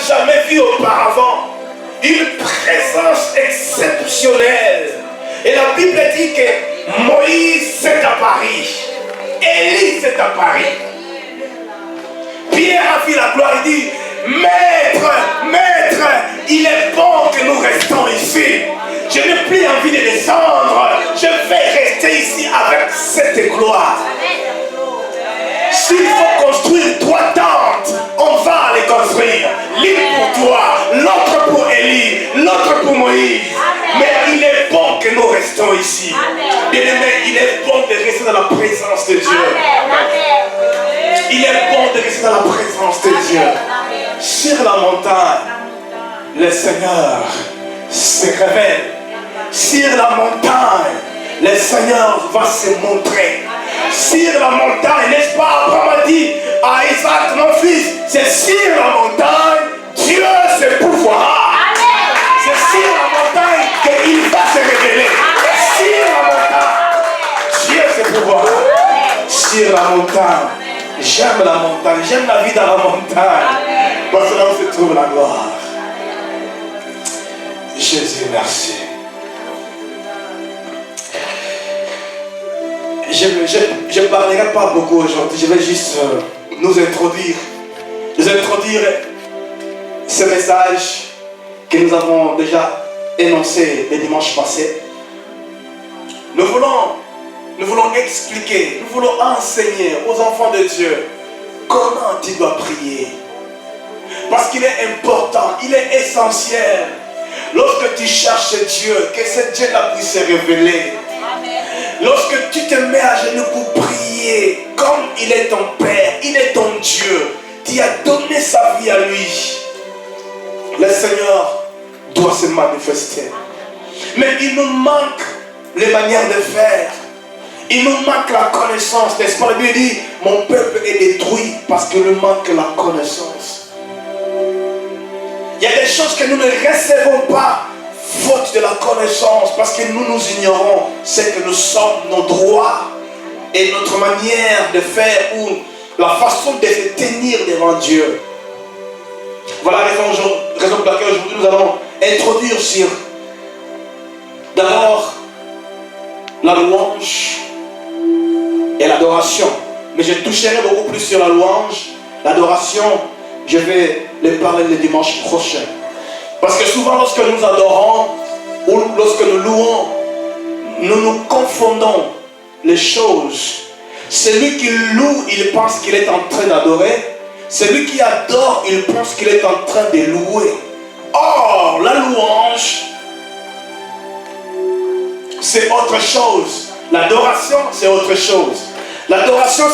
jamais vu auparavant. Une présence exceptionnelle. Et la Bible dit que Moïse s'est apparu. Élie s'est apparu. Pierre a vu la gloire et dit, Maître, Maître, il est bon que nous restons ici. Je n'ai plus envie de descendre. Je vais rester ici avec cette gloire. S'il faut construire 3 tentes, on va les construire. L'une pour toi, l'autre pour Élie, l'autre pour Moïse. Mais il est bon que nous restons ici. Bien-aimé, il est bon de rester dans la présence de Dieu. Il est bon de rester dans la présence de Dieu. Sur la montagne, le Seigneur se révèle. Sur la montagne, le Seigneur va se montrer. Sur la montagne, n'est-ce pas? Abraham a dit à Isaac, mon fils, c'est sur la montagne, Dieu se pourvoira. C'est sur la montagne qu'il va se révéler. Sur la montagne, Dieu se pourvoira. Sur la montagne, j'aime la montagne, j'aime la vie dans la montagne. Parce que là où se trouve la gloire. Jésus, merci. Je ne parlerai pas beaucoup aujourd'hui, je vais juste nous introduire ce message que nous avons déjà énoncé le dimanche passé. Nous voulons expliquer, nous voulons enseigner aux enfants de Dieu comment tu dois prier. Parce qu'il est important, il est essentiel. Lorsque tu cherches Dieu, que ce Dieu-là puisse se révéler. Lorsque tu te mets à genoux pour prier, comme il est ton Père, il est ton Dieu, tu as donné sa vie à lui, le Seigneur doit se manifester. Mais il nous manque les manières de faire. Il nous manque la connaissance. N'est-ce pas? La Bible dit, mon peuple est détruit parce qu'il nous manque la connaissance. Il y a des choses que nous ne recevons pas faute de la connaissance, parce que nous ignorons ce que nous sommes, nos droits et notre manière de faire ou la façon de se tenir devant Dieu. Voilà la raison pour laquelle aujourd'hui nous allons introduire sur d'abord la louange et l'adoration. Mais je toucherai beaucoup plus sur la louange, l'adoration, je vais les parler le dimanche prochain. Parce que souvent lorsque nous adorons ou lorsque nous louons, nous nous confondons les choses. Celui qui loue, il pense qu'il est en train d'adorer. Celui qui adore, il pense qu'il est en train de louer. Or, la louange, c'est autre chose. L'adoration, c'est autre chose. L'adoration,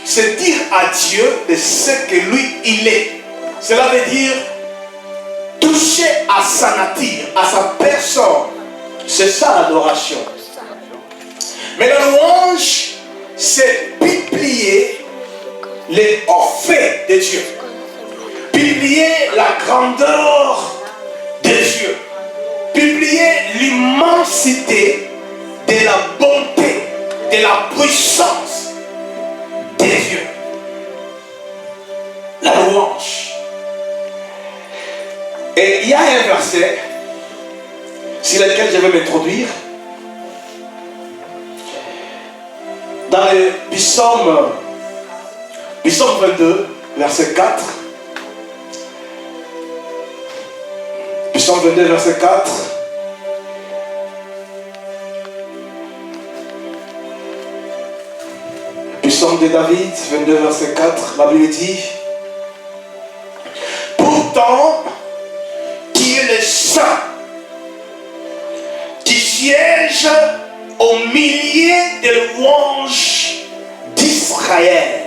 c'est dire à Dieu de ce que lui, il est. Cela veut dire toucher à sa nature, à sa personne. C'est ça l'adoration. Mais la louange, c'est publier les hauts faits de Dieu. Publier la grandeur de Dieu. Publier l'immensité de la bonté, de la puissance de Dieu. La louange. Et il y a un verset sur lequel je vais m'introduire. Dans le psaume 22, verset 4. Psaume 22, verset 4. Psaume de David, 22, verset 4. La Bible dit, pourtant, qui est le saint, qui siège au milieu des louanges d'Israël.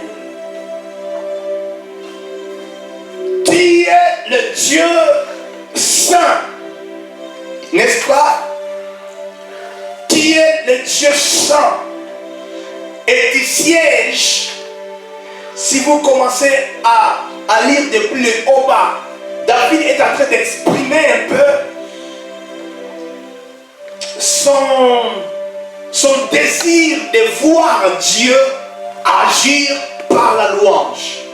Tu es le Dieu saint, n'est-ce pas? Tu es le Dieu saint et tu sièges. Si vous commencez à lire depuis le haut bas, David est en train d'exprimer un peu son désir de voir Dieu agir par la louange.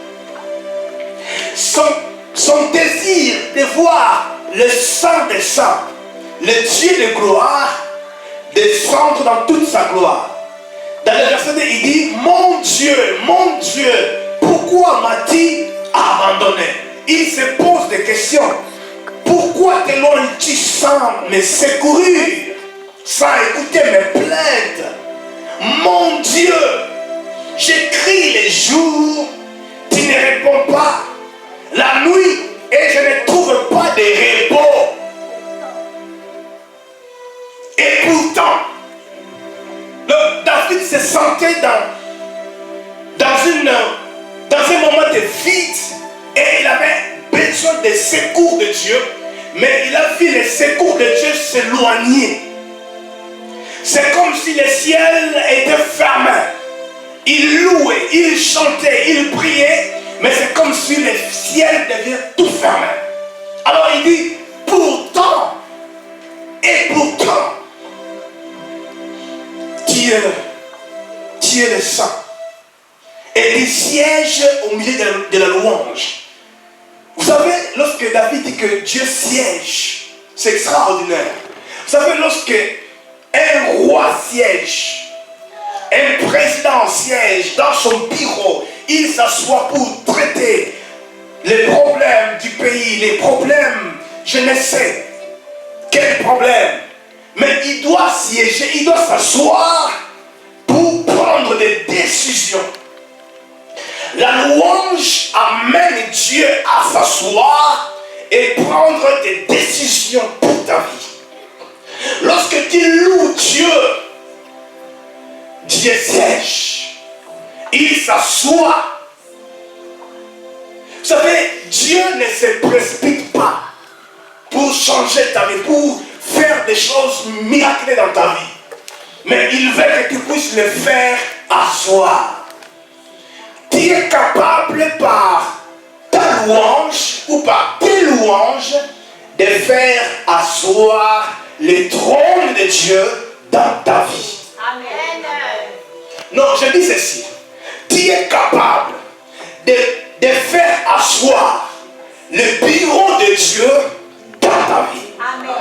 son désir de voir le Saint des Saints, le Dieu de gloire, descendre dans toute sa gloire. Dans le verset 2, il dit, mon Dieu, pourquoi m'as-tu abandonné? Il se pose des questions. Pourquoi t'éloignes-tu sans me secourir, sans écouter mes plaintes? Mon Dieu, j'écris les jours, tu ne réponds pas. La nuit, et je ne trouve pas de repos. Et pourtant, David se sentait dans un moment de vide et il avait besoin des secours de Dieu, mais il a vu les secours de Dieu s'éloigner. C'est comme si le ciel était fermé. Il louait, il chantait, il priait, mais c'est comme si le ciel devient tout fermé. Alors il dit, pourtant, tu es le saint. Et il siège au milieu de la louange. Vous savez, lorsque David dit que Dieu siège, c'est extraordinaire. Vous savez, lorsque un roi siège, un président siège dans son bureau, il s'assoit pour traiter les problèmes du pays, les problèmes, je ne sais quel problème. Mais il doit siéger, il doit s'asseoir pour prendre des décisions. La louange amène Dieu à s'asseoir et prendre des décisions pour ta vie. Lorsque tu loues Dieu, Dieu siège. Il s'assoit. Vous savez, Dieu ne se précipite pas pour changer ta vie, pour faire des choses miraculeuses dans ta vie. Mais il veut que tu puisses le faire asseoir. Tu es capable par ta louange ou par tes louanges de faire asseoir le trône de Dieu dans ta vie. Amen. Non, je dis ceci. Tu es capable de faire asseoir le bureau de Dieu dans ta vie. Amen.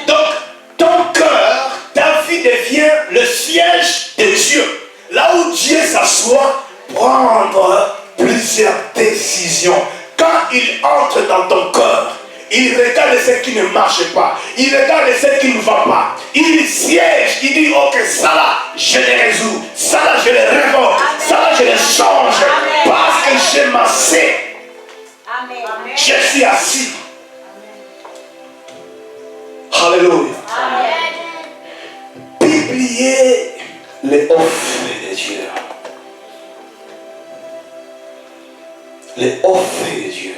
Donc, ton cœur, ta vie devient le siège de Dieu. Là où Dieu s'assoit, prendre plusieurs décisions. Quand il entre dans ton cœur, il regarde ce qui ne marche pas. Il regarde ce qui ne va pas. Il siège, il dit, ok, ça là, je le résous. Ça là, je le révoque. Ça là, je le change. Amen. Parce que j'ai massé. Je suis assis. Alléluia. Publiez les offres de Dieu. Les offres de Dieu.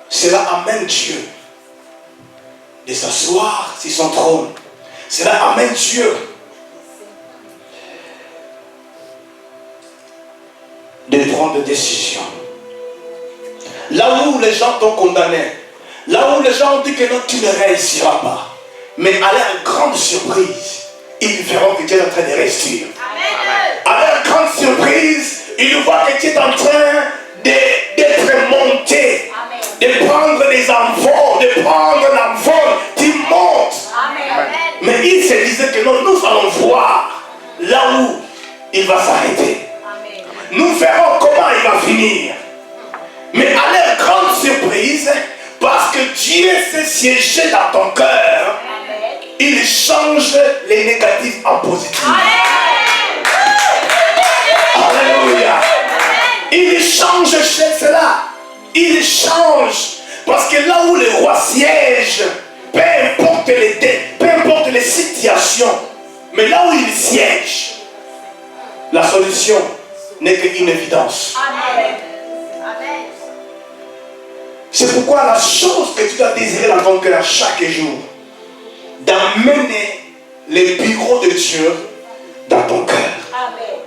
Cela amène Dieu de s'asseoir sur son trône. Cela amène Dieu de prendre des décisions. Là où les gens t'ont condamné, là où les gens ont dit que non, tu ne réussiras pas, mais à leur grande surprise, ils verront que tu es en train de réussir. À leur grande surprise, ils voient que tu es en train d'être monté. Amen. De prendre des envols, de prendre l'envol, tu montes. Amen. Mais ils se disaient que non, nous allons voir là où il va s'arrêter. Nous verrons comment il va finir. Mais à leur grande surprise, parce que Dieu s'est siégé dans ton cœur, il change les négatifs en positifs. Alléluia. Il change chez cela. Il change. Parce que là où le roi siège, peu importe les situations, mais là où il siège, la solution n'est qu'une évidence. Amen. C'est pourquoi la chose que tu dois désirer dans ton cœur chaque jour, d'amener les bureaux de Dieu dans ton cœur. Amen.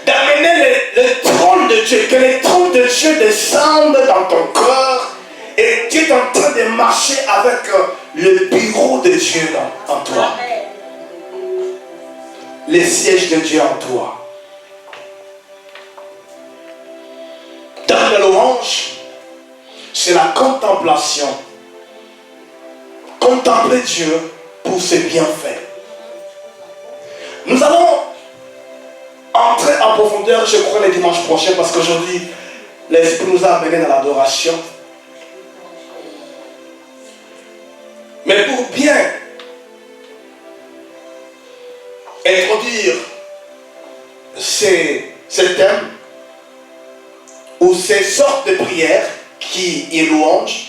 D'amener le trône de Dieu, que le trône de Dieu descende dans ton cœur et tu es en train de marcher avec le bureau de Dieu en toi. Amen. Les sièges de Dieu en toi. Dans le louange, c'est la contemplation. Contempler Dieu pour ses bienfaits. Nous allons entrer en profondeur, je crois, les dimanches prochains, parce qu'aujourd'hui, l'Esprit nous a amenés dans l'adoration. Mais pour bien introduire ces thèmes ou ces sortes de prières qui est louange,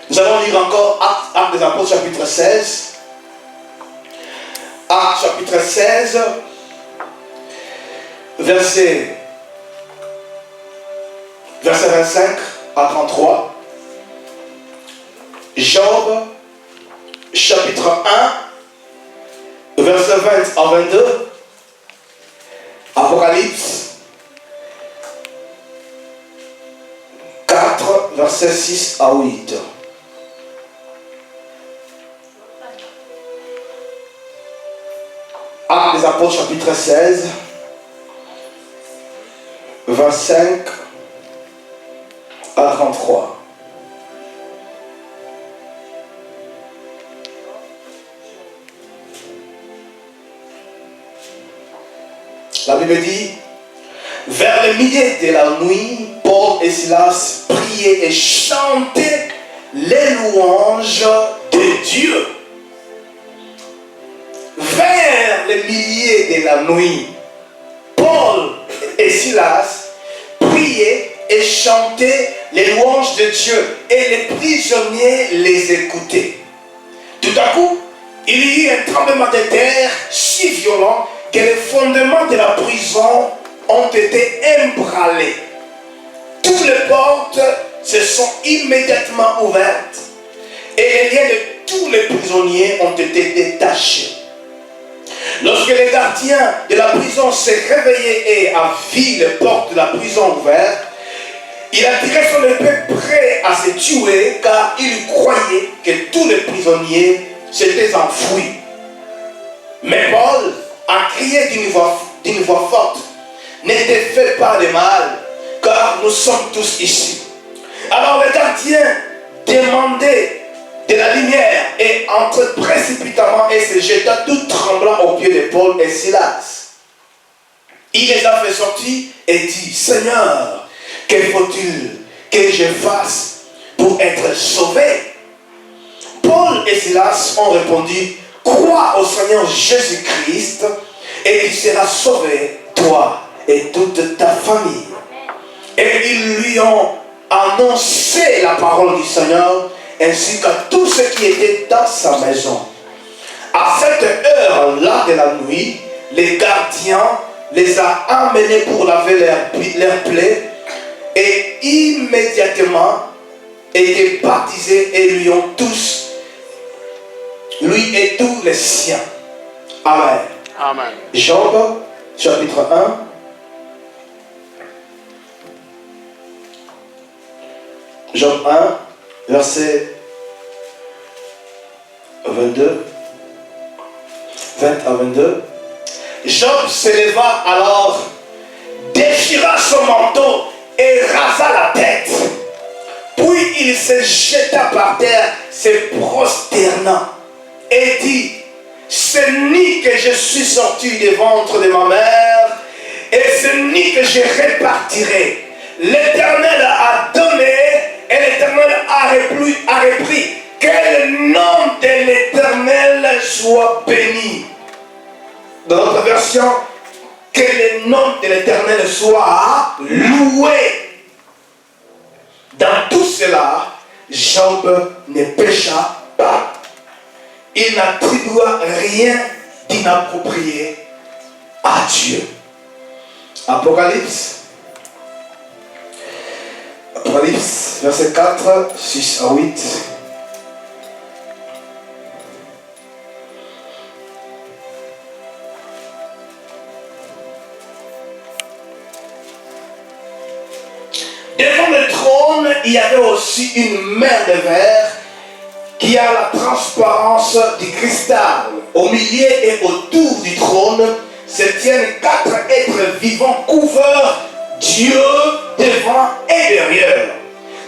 nous allons lire encore Actes des Apôtres chapitre 16. Actes chapitre 16, verset 25 à 33. Job chapitre 1, verset 20 à 22. Apocalypse 4, verset 6 à 8. Actes des Apôtres chapitre 16, 25 à 33. La Bible dit, vers le milieu de la nuit, Paul et Silas priaient et chantaient les louanges de Dieu. Vers le milieu de la nuit, Paul et Silas priaient et chantaient les louanges de Dieu, et les prisonniers les écoutaient. Tout à coup, il y eut un tremblement de terre si violent que les fondements de la prison ont été ébranlés. Toutes les portes se sont immédiatement ouvertes et les liens de tous les prisonniers ont été détachés. Lorsque les gardiens de la prison s'est réveillé et a vu les portes de la prison ouvertes, il a tiré son épée prêt à se tuer car il croyait que tous les prisonniers s'étaient enfuis. Mais Paul a crié d'une voix forte, ne te fais pas de mal, car nous sommes tous ici. Alors le gardien demandait de la lumière et entre précipitamment et se jeta tout tremblant aux pieds de Paul et Silas. Il les a fait sortir et dit, Seigneur, que faut-il que je fasse pour être sauvé? Paul et Silas ont répondu, crois au Seigneur Jésus-Christ et tu seras sauvé, toi et toute ta famille. Et ils lui ont annoncé la parole du Seigneur ainsi qu'à tous ceux qui étaient dans sa maison. À cette heure-là de la nuit, les gardiens les a amenés pour laver leurs plaies et immédiatement étaient baptisés et lui et tous les siens. Amen. Amen. Job, chapitre 1. Job 1, verset 22. 20 à 22. Job s'éleva alors, déchira son manteau et rasa la tête. Puis il se jeta par terre, se prosternant, et dit, c'est ni que je suis sorti du ventre de ma mère, et c'est ni que je répartirai. L'Éternel a donné, et l'Éternel a repris. Que le nom de l'Éternel soit béni. Dans notre version, que le nom de l'Éternel soit loué. Dans tout cela, Job ne pécha pas. Il n'attribua rien d'inapproprié à Dieu. Apocalypse, verset 4, 6 à 8. Devant le trône, il y avait aussi une mer de verre qui a la transparence du cristal. Au milieu et autour du trône se tiennent 4 êtres vivants couverts, Dieu devant et derrière.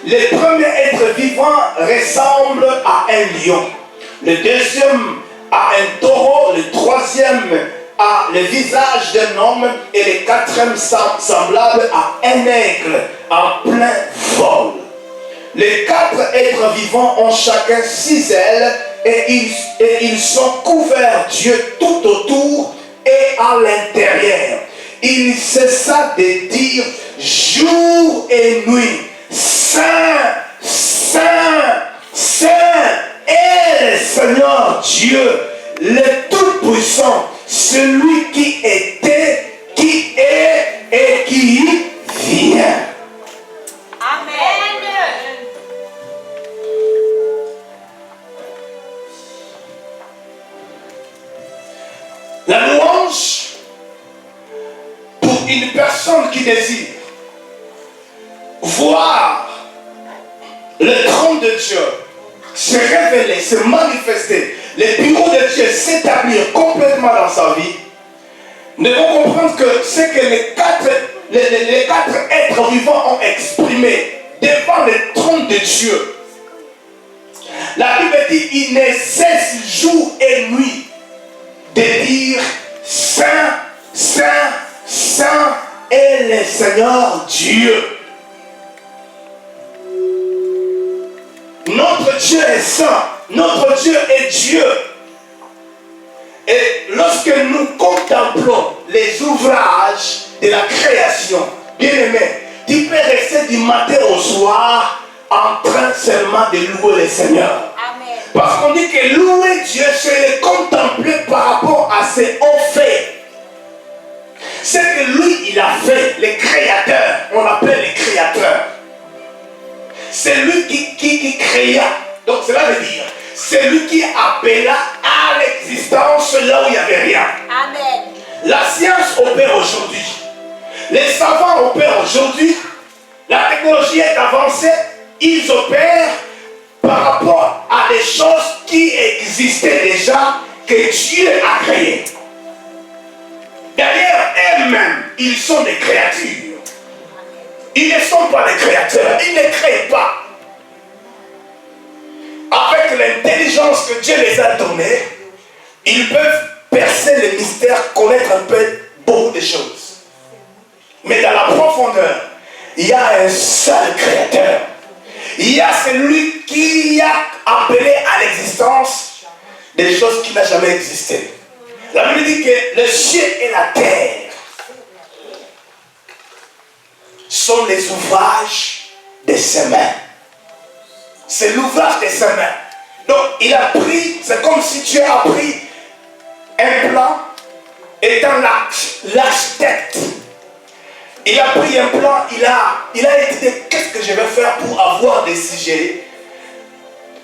Le premier être vivant ressemble à un lion. Le deuxième à un taureau. Le troisième a le visage d'un homme. Et le quatrième semblable à un aigle en plein vol. Les quatre êtres vivants ont chacun 6 ailes et ils sont couverts Dieu tout autour et à l'intérieur. Il ne cessa de dire jour et nuit, Saint, Saint, Saint est le Seigneur Dieu, le Tout-Puissant, celui qui était, qui est et qui vient. Amen. La louange pour une personne qui désire voir le trône de Dieu se révéler, se manifester, les bureaux de Dieu s'établir complètement dans sa vie, nous devons comprendre que ce que les quatre êtres vivants ont exprimé devant le trône de Dieu. La Bible dit, il ne cesse jour et nuit de dire Saint, Saint, Saint est le Seigneur Dieu. Notre Dieu est saint, notre Dieu est Dieu. Et lorsque nous contemplons les ouvrages de la création, bien aimé, tu peux rester du matin au soir en train seulement de louer le Seigneur. Amen. Parce qu'on dit que louer Dieu, c'est le contempler par rapport à ses hauts faits. C'est que lui, il a fait, les créateurs, on l'appelle les créateurs. C'est lui qui créa. Donc cela veut dire, c'est lui qui appela à l'existence là où il n'y avait rien. Amen. La science opère aujourd'hui. Les savants opèrent aujourd'hui. La technologie est avancée. Ils opèrent par rapport à des choses qui existaient déjà, que Dieu a créées. D'ailleurs, eux-mêmes, ils sont des créatures. Ils ne sont pas des créateurs. Ils ne créent pas. Avec l'intelligence que Dieu les a donnée, ils peuvent percer les mystères, connaître un peu beaucoup de choses. Mais dans la profondeur, il y a un seul créateur. Il y a celui qui a appelé à l'existence des choses qui n'ont jamais existé. La Bible dit que le ciel et la terre sont les ouvrages de ses mains. C'est l'ouvrage de ses mains. Donc il a pris, c'est comme si Dieu a pris un plan, étant l'architecte. Il a pris un plan, il a été dit, qu'est-ce que je vais faire pour avoir des sujets,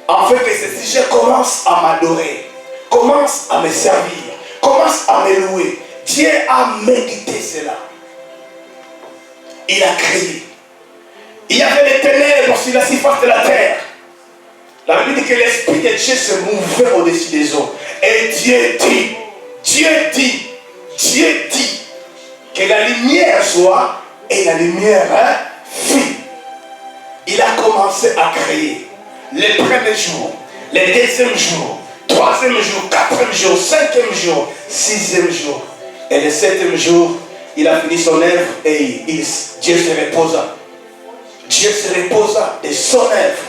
afin que ces sujets commencent à m'adorer, commencent à me servir, commencent à me louer. Dieu a médité cela. Il a créé. Il y avait les ténèbres sur la surface de la terre. La Bible dit que l'Esprit de Dieu se mouvait au-dessus des eaux. Et Dieu dit que la lumière soit, et la lumière fit. Il a commencé à créer les premiers jours, les deuxièmes jours, troisième jour, quatrième jour, cinquième jour, sixième jour. Et le septième jour, il a fini son œuvre et Dieu se reposa. Dieu se reposa de son œuvre.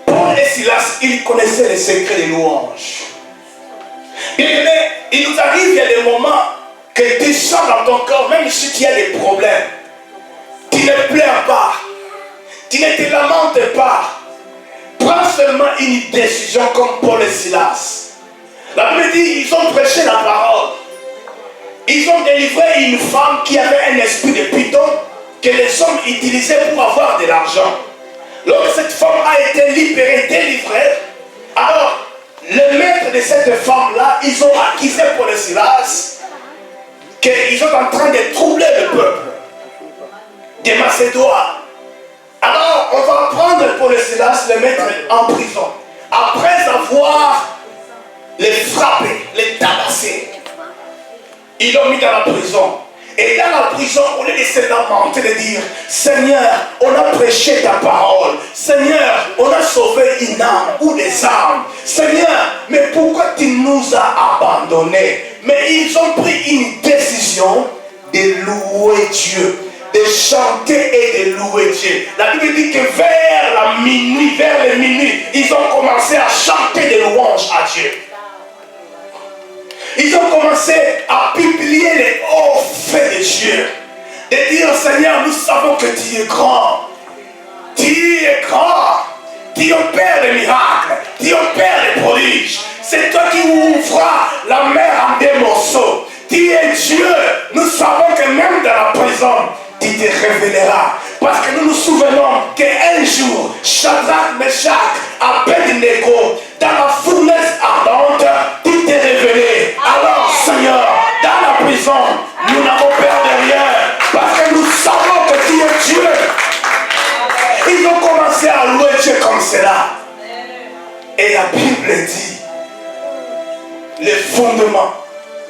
Paul et Silas, ils connaissaient les secrets des louanges. Mais il nous arrive, il y a des moments que tu sens dans ton corps, même si tu as des problèmes, tu ne pleures pas, tu ne te lamentes pas. Prends seulement une décision comme Paul et Silas. La Bible dit, ils ont prêché la parole. Ils ont délivré une femme qui avait un esprit de python que les hommes utilisaient pour avoir de l'argent. Lorsque cette femme a été libérée, délivrée, alors le maître de cette femme-là, ils ont accusé Paul et Silas qu'ils sont en train de troubler le peuple de Macédoine. Alors on va prendre Paul et Silas, les mettre en prison. Après avoir les frappés, les tabassés, ils l'ont mis dans la prison. Et dans la prison, au lieu de se lamenter, de dire, Seigneur, on a prêché ta parole. Seigneur, on a sauvé une âme ou des âmes. Seigneur, mais pourquoi tu nous as abandonnés? Mais ils ont pris une décision de louer Dieu, de chanter et de louer Dieu. La Bible dit que vers les minuit, ils ont commencé à chanter des louanges à Dieu. Ils ont commencé à publier les hauts faits de Dieu. De dire, Seigneur, nous savons que tu es grand. Tu es grand. Tu opères des miracles. Tu opères des prodiges. C'est toi qui ouvras la mer en des morceaux. Tu es Dieu. Nous savons que même dans la prison, tu te révéleras. Parce que nous nous souvenons qu'un jour, Shadrach, Meshach, Abednego, dans la fournaise ardente, tu t'es révélé. Alors, Seigneur, dans la prison, nous n'avons peur de rien. Parce que nous savons que tu es Dieu. Ils ont commencé à louer Dieu comme cela. Et la Bible dit, les fondements.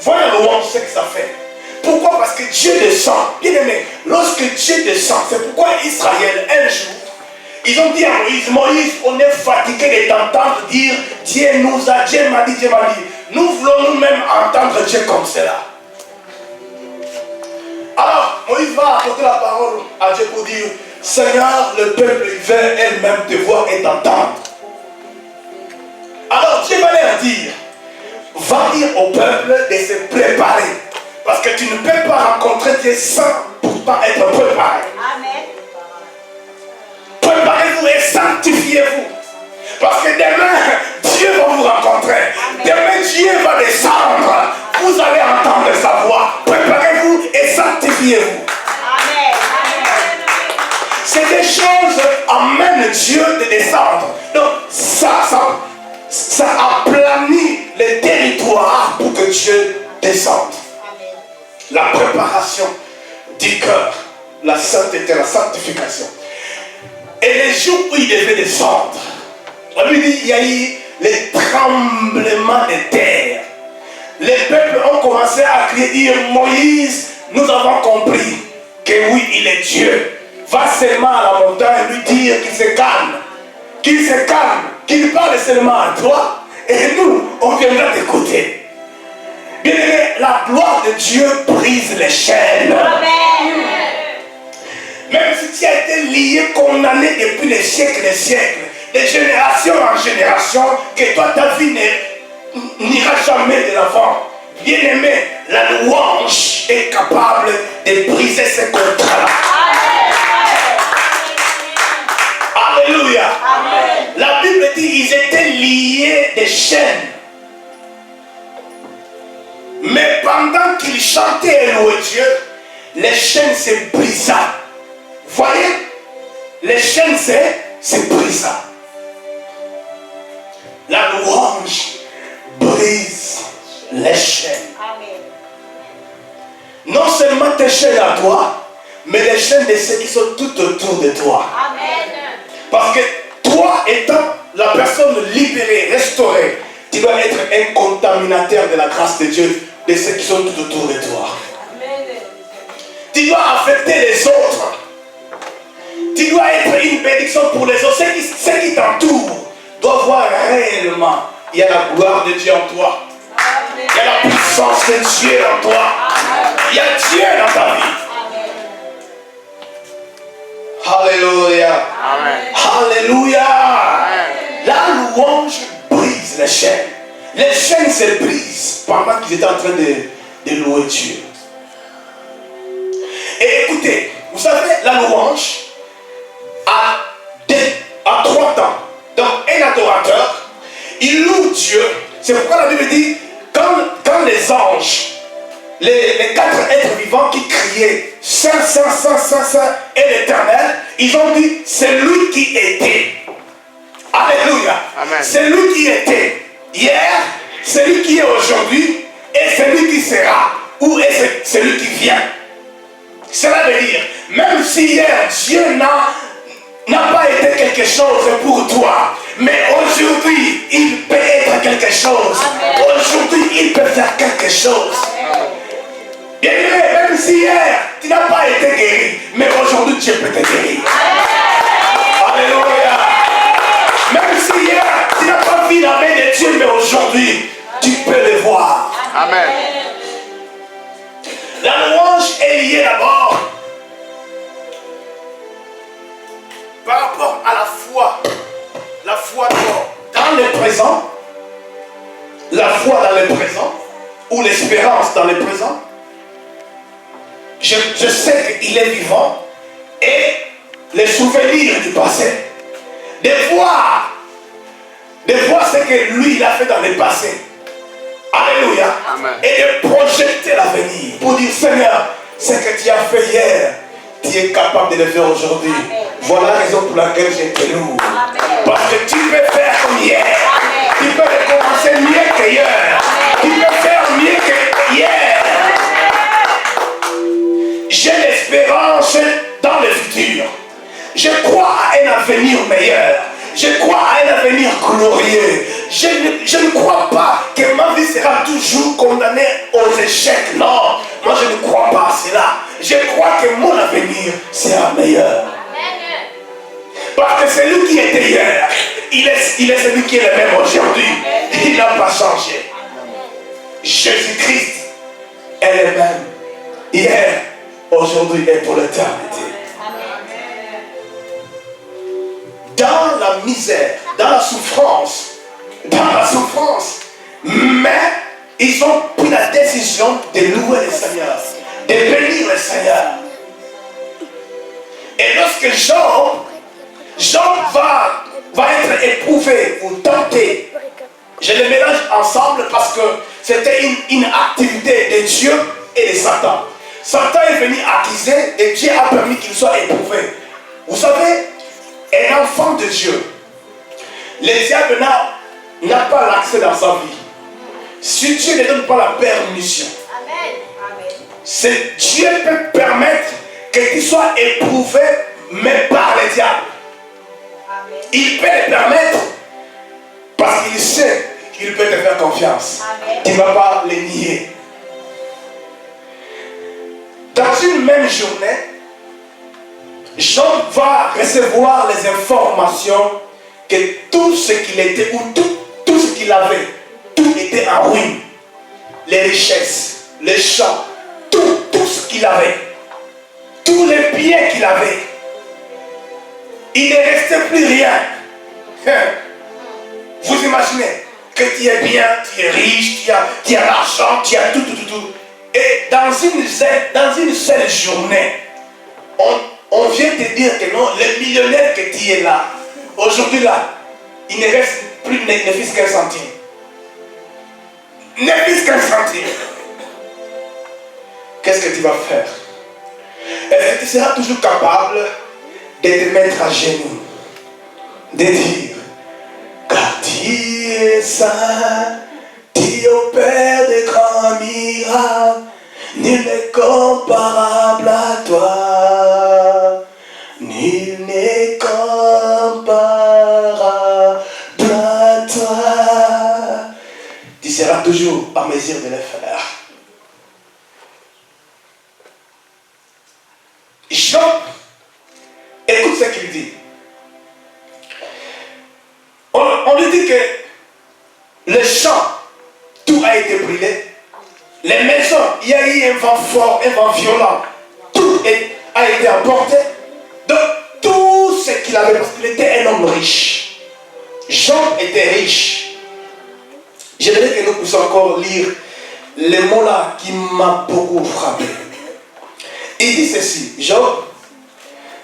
Voyez la louange, ce que ça fait. Pourquoi? Parce que Dieu descend. Bien aimé, lorsque Dieu descend, c'est pourquoi Israël, un jour, ils ont dit à Moïse, Moïse, on est fatigué de t'entendre dire, Dieu m'a dit, Dieu m'a dit. Nous voulons nous-mêmes entendre Dieu comme cela. Alors, Moïse va apporter la parole à Dieu pour dire, Seigneur, le peuple veut elle-même te voir et t'entendre. Alors, Dieu va leur dire, va dire au peuple de se préparer. Parce que tu ne peux pas rencontrer Dieu sans pourtant être préparé. Amen. Préparez-vous et sanctifiez-vous. Parce que demain, Dieu va vous rencontrer. Amen. Demain, Dieu va descendre. Vous allez entendre sa voix. Préparez-vous et sanctifiez-vous. Amen. C'est des choses amènent Dieu de descendre. Donc, ça aplanit les territoires pour que Dieu descende. La préparation du cœur, la sainteté, la sanctification. Et les jours où il devait descendre, on lui dit, il y a eu les tremblements de terre. Les peuples ont commencé à crier, dire, Moïse, nous avons compris que oui, il est Dieu. Va seulement à la montagne lui dire qu'il se calme. Qu'il se calme, qu'il parle seulement à toi. Et nous, on viendra t'écouter. Bien aimé, la gloire de Dieu brise les chaînes. Amen. Même si tu as été lié, condamné depuis les siècles et les siècles, de génération en génération, que toi ta vie n'ira jamais de l'avant. Bien aimé, la louange est capable de briser ces contrats. Alléluia. Amen. La Bible dit qu'ils étaient liés des chaînes. Mais pendant qu'ils chantaient et louaient Dieu, les chaînes se brisa. Voyez, les chaînes se brisa. La louange brise les chaînes. Amen. Non seulement tes chaînes à toi, mais les chaînes de ceux qui sont tout autour de toi. Amen. Parce que toi étant la personne libérée, restaurée, tu dois être un contaminateur de la grâce de Dieu, de ceux qui sont tout autour de toi. Amen. Tu dois affecter les autres. Tu dois être une bénédiction pour les autres. Ceux qui t'entourent doivent voir réellement, il y a la gloire de Dieu en toi. Amen. Il y a la puissance de Dieu en toi. Amen. Il y a Dieu dans ta vie. Alléluia. Amen. Alléluia. La louange brise les chaînes. Les chaînes se brisent pendant qu'ils étaient en train de louer Dieu. Et écoutez, vous savez, la louange a 3 temps. Donc, un adorateur, il loue Dieu. C'est pourquoi la Bible dit, quand les anges, les 4 êtres vivants qui criaient Saint, Saint, Saint, Saint, Saint et l'Éternel, ils ont dit, c'est lui qui était. Alléluia. Amen. C'est lui qui était hier, c'est lui qui est aujourd'hui et c'est lui qui sera. Ou est celui qui vient. Cela veut dire, même si hier Dieu n'a pas été quelque chose pour toi, mais aujourd'hui il peut être quelque chose. Aujourd'hui il peut faire quelque chose. Bien aimé, même si hier, tu n'as pas été guéri, mais aujourd'hui, Dieu peut te guérir. Alléluia. Même si hier, tu n'as pas vu la main de Dieu, mais aujourd'hui, tu peux le voir. Amen. La louange est liée d'abord par rapport à la foi. La foi dans le présent, la foi dans le présent, ou l'espérance dans le présent. Je sais qu'il est vivant et les souvenirs du passé. De voir ce que lui il a fait dans le passé. Alléluia. Amen. Et de projeter l'avenir pour dire Seigneur, ce que tu as fait hier, tu es capable de le faire aujourd'hui. Voilà la raison pour laquelle je te loue. Parce que tu peux faire comme hier. Tu peux recommencer mieux que hier. Tu peux faire mieux que hier. J'ai l'espérance dans le futur. Je crois à un avenir meilleur. Je crois à un avenir glorieux. Je ne crois pas que ma vie sera toujours condamnée aux échecs. Non, moi je ne crois pas à cela. Je crois que mon avenir sera meilleur. Parce que celui qui était hier, il est celui qui est le même aujourd'hui. Il n'a pas changé. Jésus-Christ est le même. Hier, aujourd'hui et pour l'éternité. Dans la misère, dans la souffrance, mais ils ont pris la décision de louer le Seigneur, de bénir le Seigneur. Et lorsque Job va être éprouvé ou tenté, je les mélange ensemble parce que c'était une activité de Dieu et de Satan. Satan est venu accuser et Dieu a permis qu'il soit éprouvé. Vous savez, un enfant de Dieu, le diable n'a pas l'accès dans sa vie. Si Dieu ne donne pas la permission, c'est Dieu peut permettre que tu sois éprouvé, mais par le diable. Il peut le permettre parce qu'il sait qu'il peut te faire confiance. Il ne va pas le nier. Dans une même journée, Job va recevoir les informations que tout ce qu'il était, ou tout ce qu'il avait, tout était en ruine. Les richesses, les champs, tout ce qu'il avait, tous les biens qu'il avait. Il ne restait plus rien. Vous imaginez que tu es bien, tu es riche, tu as l'argent, tu as tout. Et dans une seule journée, on vient te dire que non, le millionnaire que tu es là, aujourd'hui là, il ne reste plus ne fût qu'un centime. Ne fût qu'un centime. Qu'est-ce que tu vas faire? Est-ce que tu seras toujours capable de te mettre à genoux, de dire, car tu es saint, tu opères de grands miracles, nul n'est comparable à toi. Nul n'est comparable à toi. Tu seras toujours en mesure de le faire. Job, écoute ce qu'il dit. On lui dit que les champs, tout a été brûlé. Les maisons, il y a eu un vent fort, un vent violent. Tout a été emporté. Donc, tout ce qu'il avait, parce qu'il était un homme riche. Job était riche. J'aimerais que nous puissions encore lire les mots là qui m'ont beaucoup frappé. Il dit ceci, Job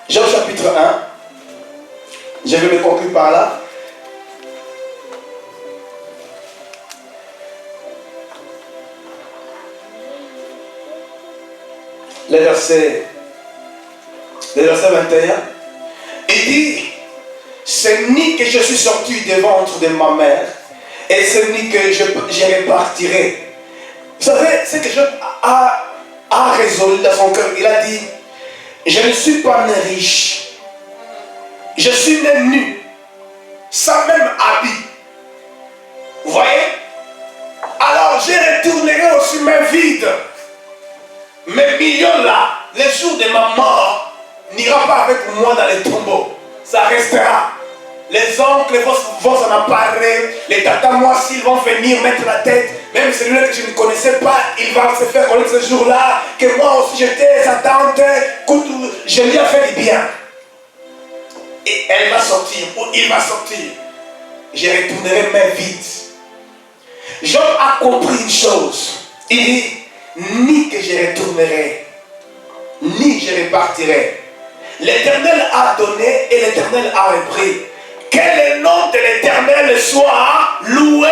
chapitre 1, je vais me conclure par là. Le verset 21, il dit, c'est ni que je suis sorti du ventre de ma mère, et c'est ni que je repartirai. Vous savez, ce que Job a résolu dans son cœur, il a dit, je ne suis pas né riche, je suis né nu, sans même habit. Vous voyez? Alors je retournerai aussi main vide. mes millions là, les jours de ma mort, n'ira pas avec moi dans les tombeaux. Ça restera. Les oncles vont s'en emparer. Les tatas, moi, s'ils vont venir mettre la tête, même celui-là que je ne connaissais pas, il va se faire connaître ce jour-là, que moi aussi j'étais sa tante, je lui ai fait du bien. Et elle va sortir, ou il va sortir. Je retournerai main vide. Job a compris une chose. Il dit, ni que je retournerai, ni je repartirai. L'Éternel a donné et l'Éternel a repris. Que le nom de l'Éternel soit loué.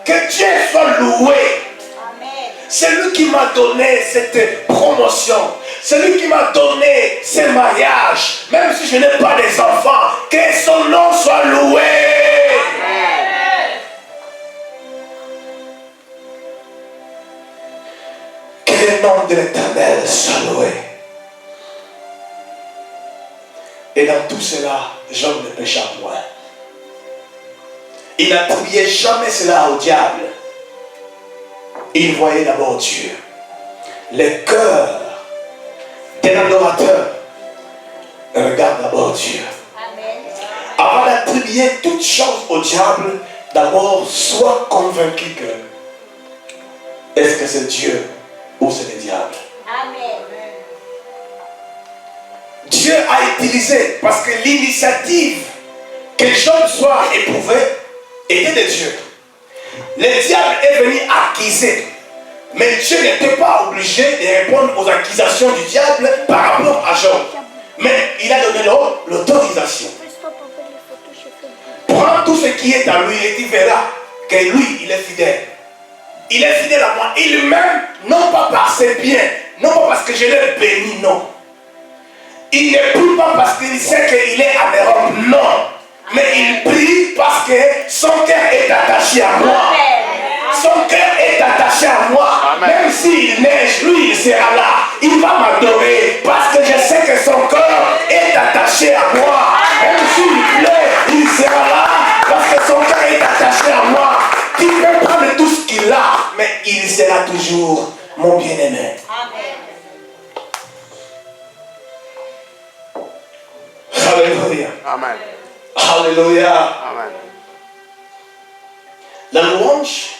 Que Dieu soit loué. Amen. C'est lui qui m'a donné cette promotion. C'est lui qui m'a donné ce mariage. Même si je n'ai pas des enfants, que son nom soit loué. Amen. Que le nom de l'Éternel soit loué. Et dans tout cela, Job ne pécha point. Il n'attribuait jamais cela au diable. Il voyait d'abord Dieu. Le cœur d'un adorateur regarde d'abord Dieu. Amen. Avant d'attribuer toute chose au diable, d'abord sois convaincu que est-ce que c'est Dieu ou c'est le diable. Amen. Dieu a utilisé, parce que l'initiative que Job soit éprouvé était de Dieu. Le diable est venu accuser, mais Dieu n'était pas obligé de répondre aux accusations du diable par rapport à Job. Mais il a donné l'autorisation. Prends tout ce qui est à lui et tu verras que lui, il est fidèle. Il est fidèle à moi. Il m'aime, non pas par ses biens, non pas parce que je l'ai béni, non. Il ne prie pas parce qu'il sait qu'il est aberrant, non. Mais il prie parce que son cœur est attaché à moi. Son cœur est attaché à moi. Amen. Même s'il neige, lui, il sera là. Il va m'adorer parce que je sais que son cœur est attaché à moi. Même s'il pleut, il sera là parce que son cœur est attaché à moi. Il peut prendre tout ce qu'il a, mais il sera toujours mon bien-aimé. Alléluia. Amen. Alléluia. Amen. La louange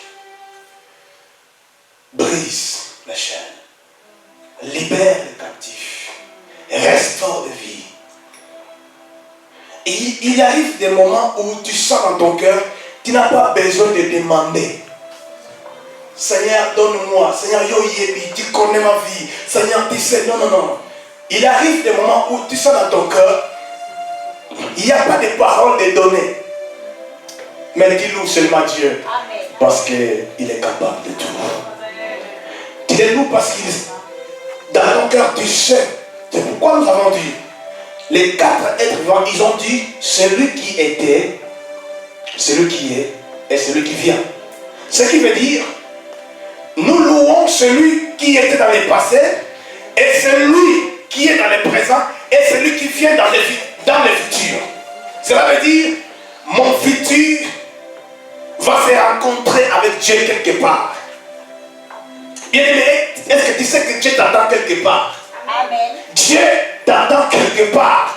brise la chaîne, libère les captifs, restaure les vies. Et il arrive des moments où tu sens dans ton cœur, tu n'as pas besoin de demander. Seigneur, donne-moi. Seigneur, yo yebi, tu connais ma vie. Seigneur, tu sais. Non, non, non. Il arrive des moments où tu sens dans ton cœur, il n'y a pas de paroles de donner. Mais tu loues seulement Dieu. Amen. Parce qu'il est capable de tout. Tu le loues parce qu'il dans ton cœur tu sais. C'est pourquoi nous avons dit les 4 êtres vivants, ils ont dit celui qui était, celui qui est et celui qui vient. Ce qui veut dire nous louons celui qui était dans le passé et celui qui est dans le présent et celui qui vient dans le futur. Cela veut dire mon futur va se rencontrer avec Dieu quelque part. Bien aimé, est-ce que tu sais que Dieu t'attend quelque part? Amen. Dieu t'attend quelque part.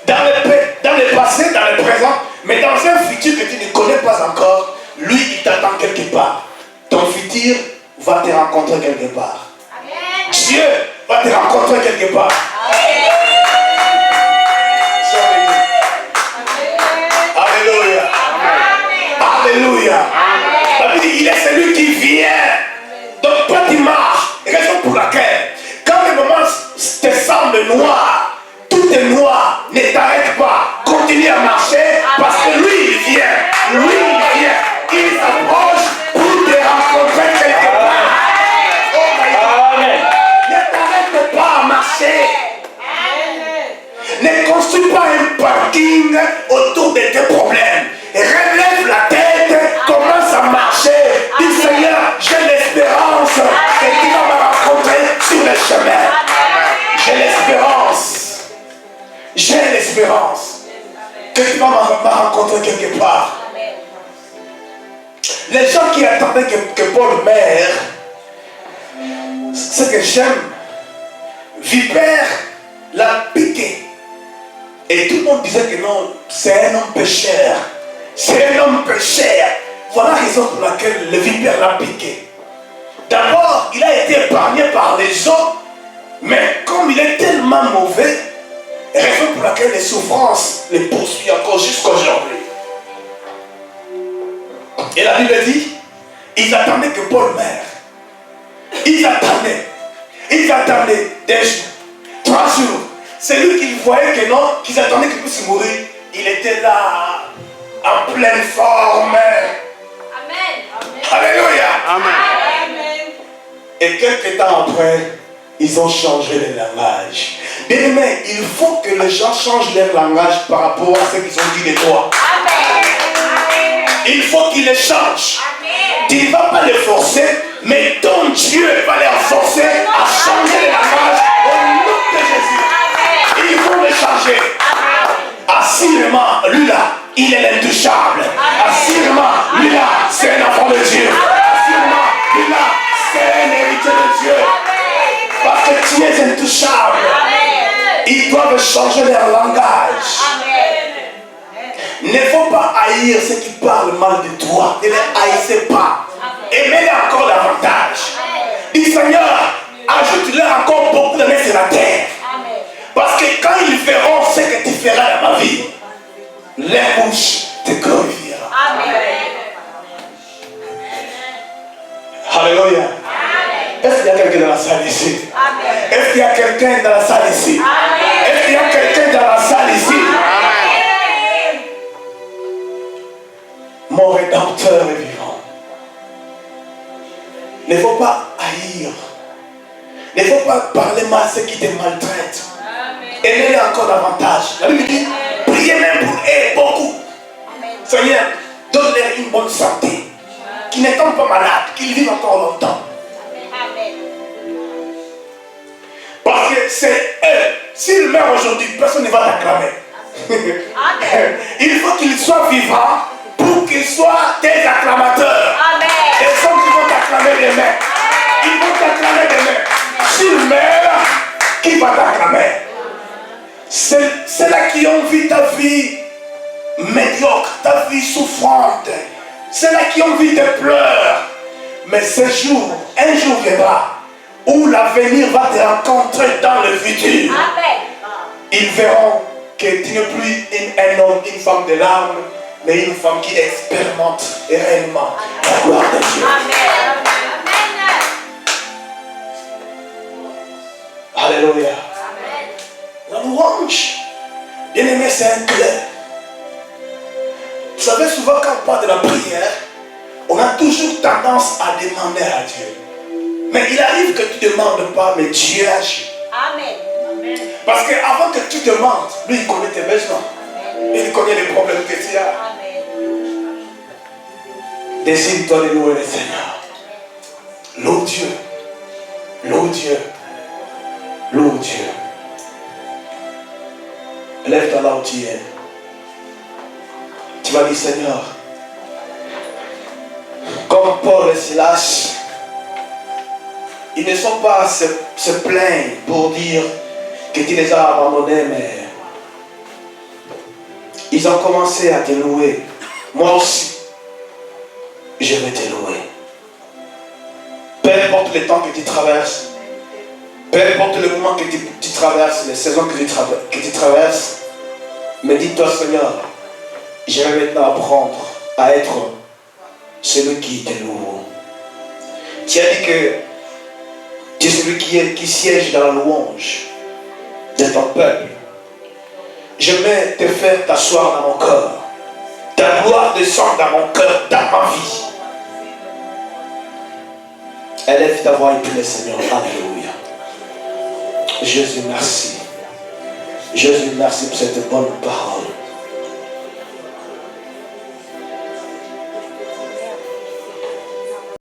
Dans le passé, dans le présent, mais dans un futur que tu ne connais pas encore, lui, il t'attend quelque part. Ton futur va te rencontrer quelque part. Amen. Dieu va te rencontrer quelque part. Alléluia. Alléluia. La Bible dit, il est celui qui vient. Donc toi tu marches. Raison pour laquelle, quand le moment te semble noir, tout est noir, ne t'arrête pas. Continue à marcher parce que lui il vient. Lui il vient. Il s'approche pour te rencontrer quelque part. Oh my God. Ne t'arrête pas à marcher. Ne construis pas un parking autour de tes problèmes. Relève la tête, commence à marcher. Dis Seigneur, j'ai l'espérance que tu vas me rencontrer sur le chemin. J'ai l'espérance. J'ai l'espérance que tu vas me rencontrer quelque part. Les gens qui attendaient que Paul meure, ce que j'aime, vipère l'a piqué. Et tout le monde disait que non, c'est un homme pécheur. C'est un homme pécheur. Voilà la raison pour laquelle le vipère l'a piqué. D'abord, il a été épargné par les autres, mais comme il est tellement mauvais, raison pour laquelle les souffrances les poursuivent encore jusqu'à aujourd'hui. Et la Bible dit, ils attendaient que Paul meure. Ils attendaient des jours, 3 jours. C'est lui qu'ils voyaient que non, qu'ils attendaient qu'il puisse mourir. Il était là, en pleine forme. Amen. Alléluia. Amen. Et quelques temps après, ils ont changé le langage. Bien aimé, il faut que les gens changent leur langage par rapport à ce qu'ils ont dit de toi. Amen. Il faut qu'ils les changent. Amen. Tu ne vas pas les forcer, mais ton Dieu va les forcer à changer le langage au nom de Jésus. Ils vont les changer. Assurément, lui là, il est l'intouchable. Assurément, lui là, c'est un enfant de Dieu. Assurément, lui là, c'est un héritier de Dieu. Parce que tu es intouchable. Ils doivent changer leur langage. Il ne faut pas haïr ceux qui parlent mal de toi. Ne les haïssez pas. Aimez-les encore davantage. Dis Seigneur, ajoute-leur encore beaucoup d'années sur la terre. Parce que quand ils verront ce que tu feras dans ma vie, leur bouche te glorifiera. Alléluia. Est-ce qu'il y a quelqu'un dans la salle ici? Est-ce qu'il y a quelqu'un dans la salle ici? Est-ce qu'il y a quelqu'un dans la salle ici? Mon Rédempteur est vivant. Il ne faut pas haïr. Il ne faut pas parler mal à ceux qui te maltraitent. Aimez-les encore davantage. La Bible dit, priez même pour eux beaucoup. Seigneur, donne-leur une bonne santé. Qu'ils ne tombent pas malades, qu'ils vivent encore longtemps. Parce que c'est eux. S'ils meurent aujourd'hui, personne ne va t'acclamer. Il faut qu'ils soient vivants pour qu'ils soient des acclamateurs. Des hommes qui vont t'acclamer demain. Ils vont t'acclamer demain. S'ils meurent, qui va t'acclamer? C'est là qui ont vu ta vie médiocre, ta vie souffrante. C'est là qui ont vu tes pleurs. Mais ce jour, un jour viendra où l'avenir va te rencontrer dans le futur. Ils verront que tu n'es plus un homme, une femme de larmes, mais une femme qui expérimente réellement la gloire de Dieu. Alléluia. La louange, bien aimé, c'est un clé. Vous savez, souvent quand on parle de la prière, on a toujours tendance à demander à Dieu. Mais il arrive que tu ne demandes pas, mais Dieu agit. Parce qu'avant que tu demandes, lui il connaît tes besoins. Il connaît les problèmes que tu as. Décide-toi de louer le Seigneur. Loue Dieu. Loue Dieu. Loue Dieu. Lève-toi là où tu es. Tu vas dire, Seigneur, comme Paul et Silas, ils ne sont pas à se plaindre pour dire que tu les as abandonnés, mais ils ont commencé à te louer. Moi aussi, je vais te louer. Peu importe le temps que tu traverses, peu importe le moment que tu traverses, les saisons que tu traverses, mais dis-toi, Seigneur, je vais maintenant apprendre à être celui qui te loue. Tu as dit que tu es celui qui siège dans la louange de ton peuple. Je vais te faire t'asseoir dans mon cœur. Ta gloire descend dans mon cœur, dans ma vie. Élève ta voix et prie le Seigneur. Alléluia. Jésus, merci. Jésus, merci pour cette bonne parole.